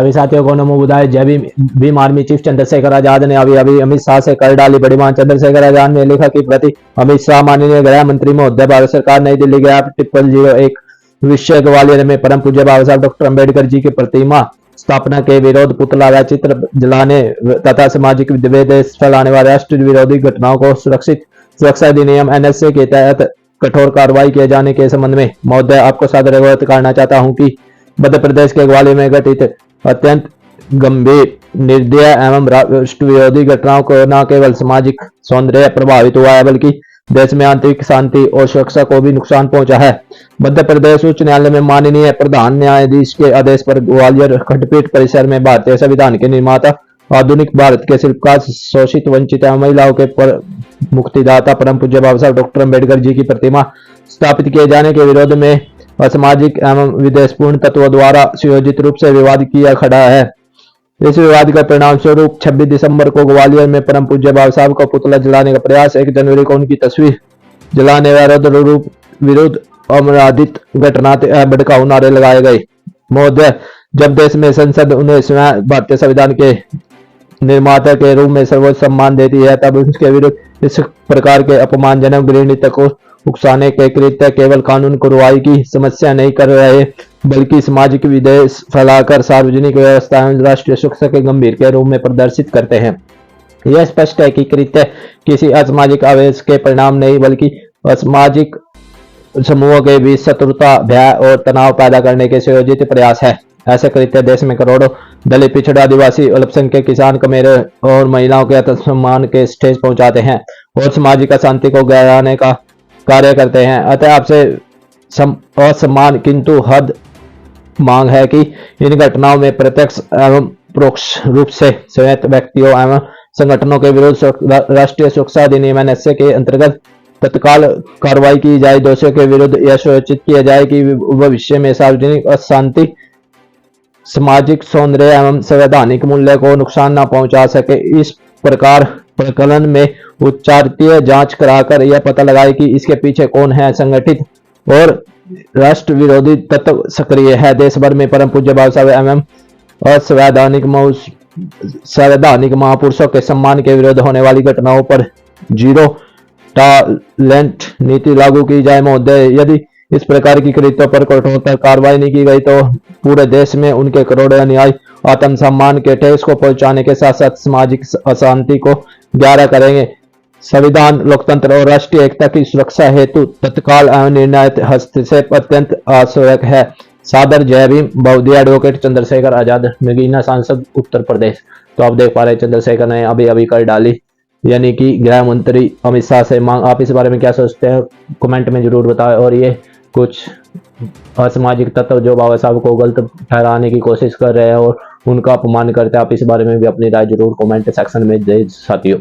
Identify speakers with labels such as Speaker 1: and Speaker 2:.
Speaker 1: सभी साथियों को नमो बुधाय। जय भीम आर्मी चीफ चंद्रशेखर आजाद ने अभी अमित शाह से कर डाली बड़ी बात। चंद्रशेखर आजाद ने लिखा कि प्रति अमित शाह माननीय गृह मंत्री महोदय, भारत सरकार नई दिल्ली गया 0001 विषय ग्वालियर में परम पूज्य बाबा साहब डॉक्टर अम्बेडकर जी की प्रतिमा स्थापना के विरोध, पुतला व चित्र जलाने तथा सामाजिक विद्वेष फैलाने वाले राष्ट्र विरोधी घटनाओं को सुरक्षा अधिनियम एनएसए के तहत कठोर कार्रवाई किए जाने के संबंध में महोदय आपको सादर अवगत करना चाहता हूं कि मध्य प्रदेश के ग्वालियर में घटित अत्यंत गंभीर, निर्दय एवं राष्ट्र विरोधी घटनाओं को न केवल सामाजिक सौंदर्य प्रभावित हुआ है बल्कि देश में आंतरिक शांति और सुरक्षा को भी नुकसान पहुंचा है। मध्य प्रदेश उच्च न्यायालय में माननीय प्रधान न्यायाधीश के आदेश पर ग्वालियर खंडपीठ परिसर में भारतीय संविधान के निर्माता, आधुनिक भारत के शिल्पकार, शोषित वंचित महिलाओं के मुक्तिदाता परम पूज्य बाबा साहब डॉक्टर अम्बेडकर जी की प्रतिमा स्थापित किए जाने के विरोध में असामाजिक एवं विद्वेषपूर्ण तत्वों द्वारा सुयोजित रूप से विवाद किया खड़ा है। इस विवाद का परिणाम स्वरूप 26 दिसंबर को ग्वालियर में परम पूज्य बाबा साहब का पुतला जलाने का प्रयास, 1 जनवरी को उनकी तस्वीर जलाने व विरुद्ध अमराधित घटना भड़काऊ नारे लगाए गए। महोदय, जब देश में संसद उन्हें स्वयं भारतीय संविधान के निर्माता के रूप में सर्वोच्च सम्मान देती है, तब उसके विरुद्ध इस प्रकार के अपमानजनक घृणित को उकसाने के कृत्य केवल कानून कार्रवाई की समस्या नहीं कर रहे बल्कि सामाजिक विद्वेष फैलाकर सार्वजनिक व्यवस्था एवं राष्ट्रीय सुरक्षा के गंभीर के रूप में प्रदर्शित करते हैं। यह स्पष्ट है कि कृत्य किसी असामाजिक आवेश के परिणाम नहीं बल्कि असामाजिक समूहों के बीच शत्रुता, भय और तनाव पैदा करने के सुयोजित प्रयास है। ऐसे कृत्य देश में करोड़ों दलित, पिछड़ा, आदिवासी, अल्पसंख्यक, किसान, कमेरे और महिलाओं के आत्मसम्मान के ठेस पहुंचाते हैं और सामाजिक अशांति को गिराने का कार्य करते हैं। अतः आपसे असम्मान किंतु हद मांग है कि इन घटनाओं में प्रत्यक्ष एवं परोक्ष रूप से संयुक्त व्यक्तियों एवं संगठनों के विरुद्ध राष्ट्रीय सुरक्षा अधिनियम एनएसए के अंतर्गत तत्काल कार्रवाई की जाए। दोषियों के विरुद्ध यह सुनिश्चित किया जाए कि भविष्य में सार्वजनिक अशांति, सामाजिक सौंदर्य एवं संवैधानिक मूल्य को नुकसान न पहुंचा सके। इस प्रकार प्रकरण में उच्चारित जांच कराकर यह पता लगाए कि इसके पीछे कौन है संगठित और राष्ट्र विरोधी तत्व सक्रिय है। देश भर में परम पूज्य बाबा साहब एवं असंवैधानिक महापुरुषों के सम्मान के विरुद्ध होने वाली घटनाओं पर जीरो टॉलरेंट नीति लागू की जाए। महोदय, यदि इस प्रकार की कृत्यों पर कठोरतर कार्रवाई नहीं की गई तो पूरे देश में उनके करोड़ों अनुयायी आत्मसम्मान के ठेस को पहुंचाने के साथ साथ सामाजिक अशांति को गहरा करेंगे। संविधान, लोकतंत्र और राष्ट्रीय एकता की सुरक्षा हेतु तत्काल एवं निर्णायक हस्तक्षेप अत्यंत आवश्यक है। सादर, जय भीम। बहुदीय एडवोकेट चंद्रशेखर आजाद, नगीना सांसद, उत्तर प्रदेश। तो आप देख पा रहे हैं चंद्रशेखर ने अभी कर डाली, यानी कि गृह मंत्री अमित शाह से मांग। आप इस बारे में क्या सोचते हैं कमेंट में जरूर बताएं। और ये कुछ असामाजिक तत्व जो बाबा साहब को गलत ठहराने की कोशिश कर रहे हैं और उनका अपमान करते हैं, आप इस बारे में भी अपनी राय जरूर कमेंट सेक्शन में दे साथियों।